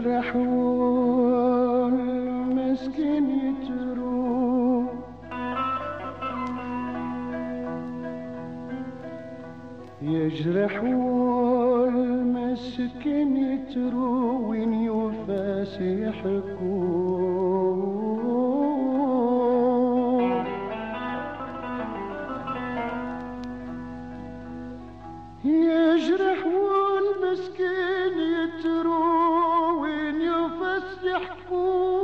يجرح والمسكين يتروح، يجرح والمسكين يتروح، وين يوفاس يحكوه، يجرح والمسكين يتروح، وين يوفاس يحكوه.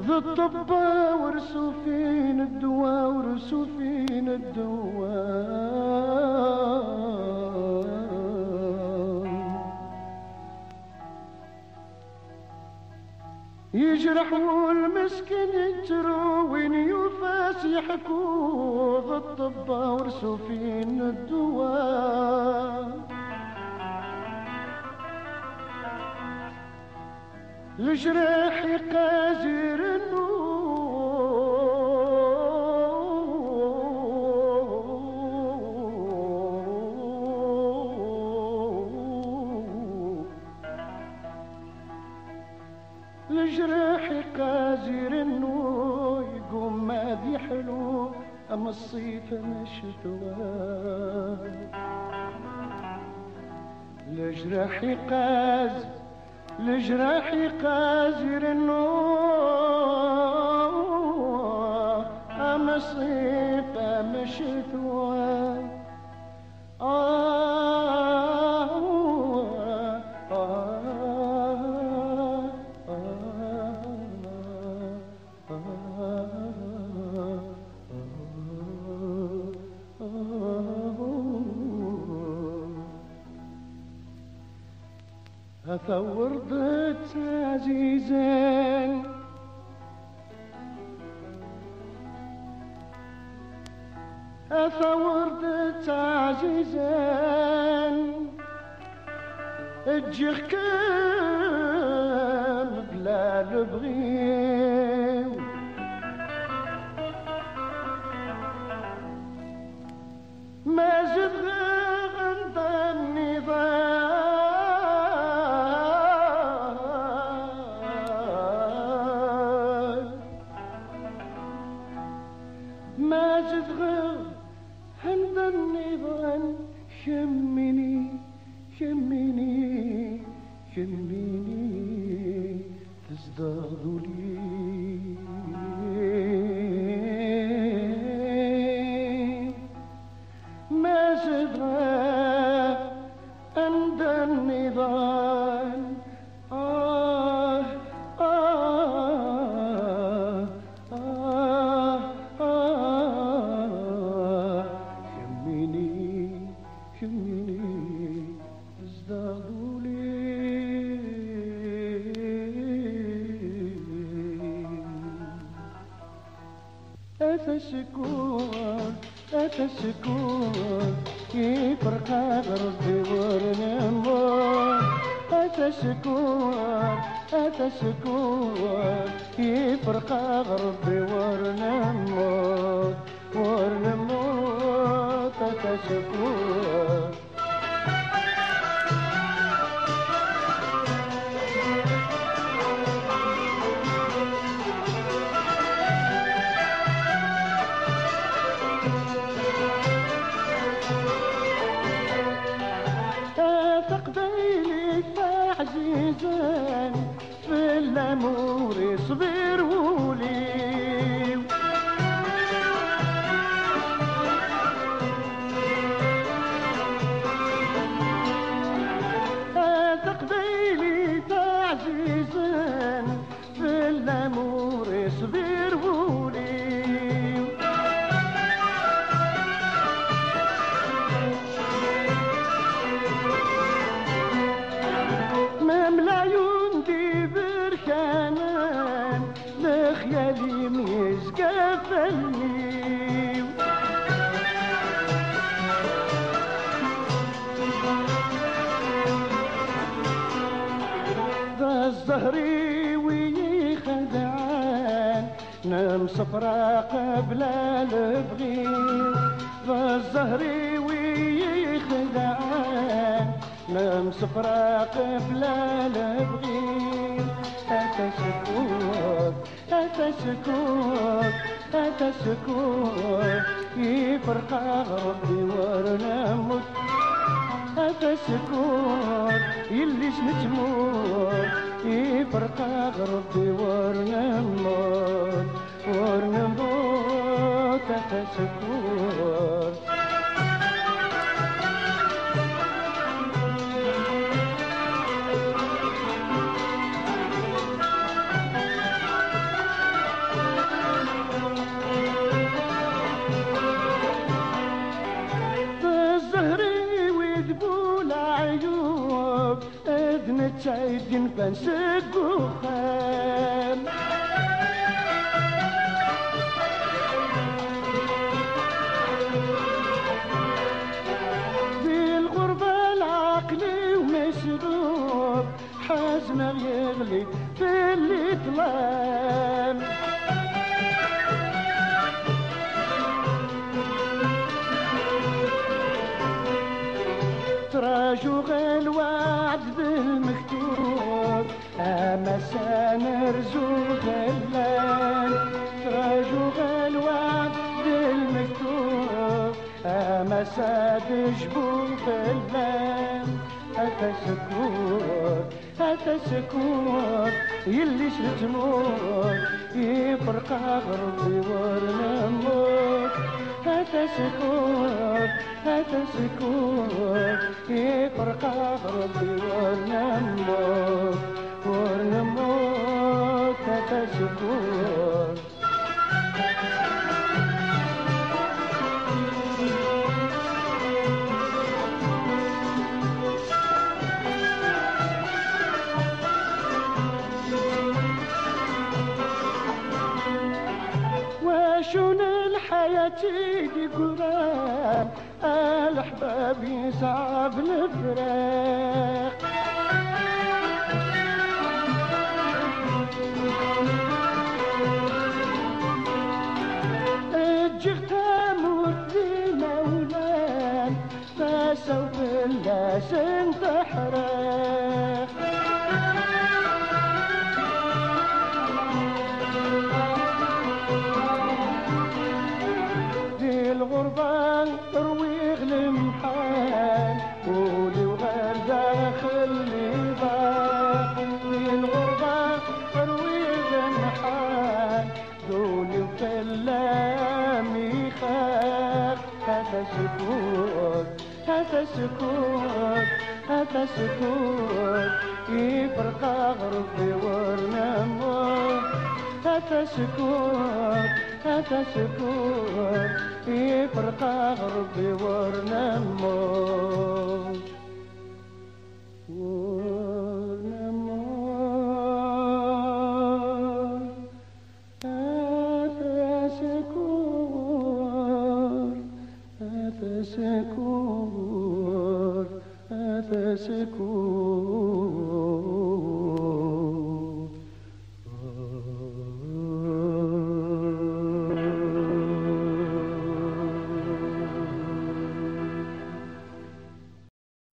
ذا الطبا ورسوا فين الدواء، ورسوا فين الدواء، يجرح والمسكين يترو، وين يوفاس يحكوا. ذا الطبا ورسوا فين الدواء، الجراح قازر الجراح قازر النور، يقوم ما ذي حلو أما الصيف أما الشتوى. الجراح قازر النور، أما الصيف أما الشتوى. أثور ضد عزيزا، أثور ضد عزيزا، اجيخ كام بلا لبغيو، ما زد غند النضال، ما زد غند النضال. شمني شمني شمني تزداد لي، ما زدها عند النضال. شمني شمني تزداد لي. أتى السكون أتى السكون يفرق ربي ورنمو. أتى السكون أتى السكون يفرق ربي ورنمو ورنمو. أتى السكون عزيزا في الأمور صبر ولي، تقبيلي عزيزا في الأمور صبر ولي. لخيالي ميزقفلني، ذا الزهري ويخدعان مصفرة قبل البغير بالزهري ويخدعان مصفرة قبل البغير أتسكوت أتسكوت أتسكوت يفرق ربي ورنموت أتسكوت يليش نتموت يفرق ربي ورنموت ورنموت أتسكوت تعيدين فنسقو خام في الغربة العقلي ومشروب حزمه يغلي في اللي ظلام تراجو الوعد بالمكتوب أما سنرزو غلان تراجو الوعد بالمكتوب أما سادجبو غلان أتسكوت أتسكوت يلي شتموت يفرق غربي ورنموت أتسكوت أتسكوت يفرق غربي ورنموت ورنموت أتسكوت وشون الحياة دي قرام الأحباب يصعب الفراق الجغت أموت لمولان فسوف اللاسن تحرق الغربة رويغ المحال قولي وغير داخل لي ضاق في الغربة رويغ المحال قولي وكلامي خاف هذا سكوت هذا سكوت هذا سكوت يفرق غربي ورنموت هذا سكوت هذا سكوت يفرق غربي ورنموت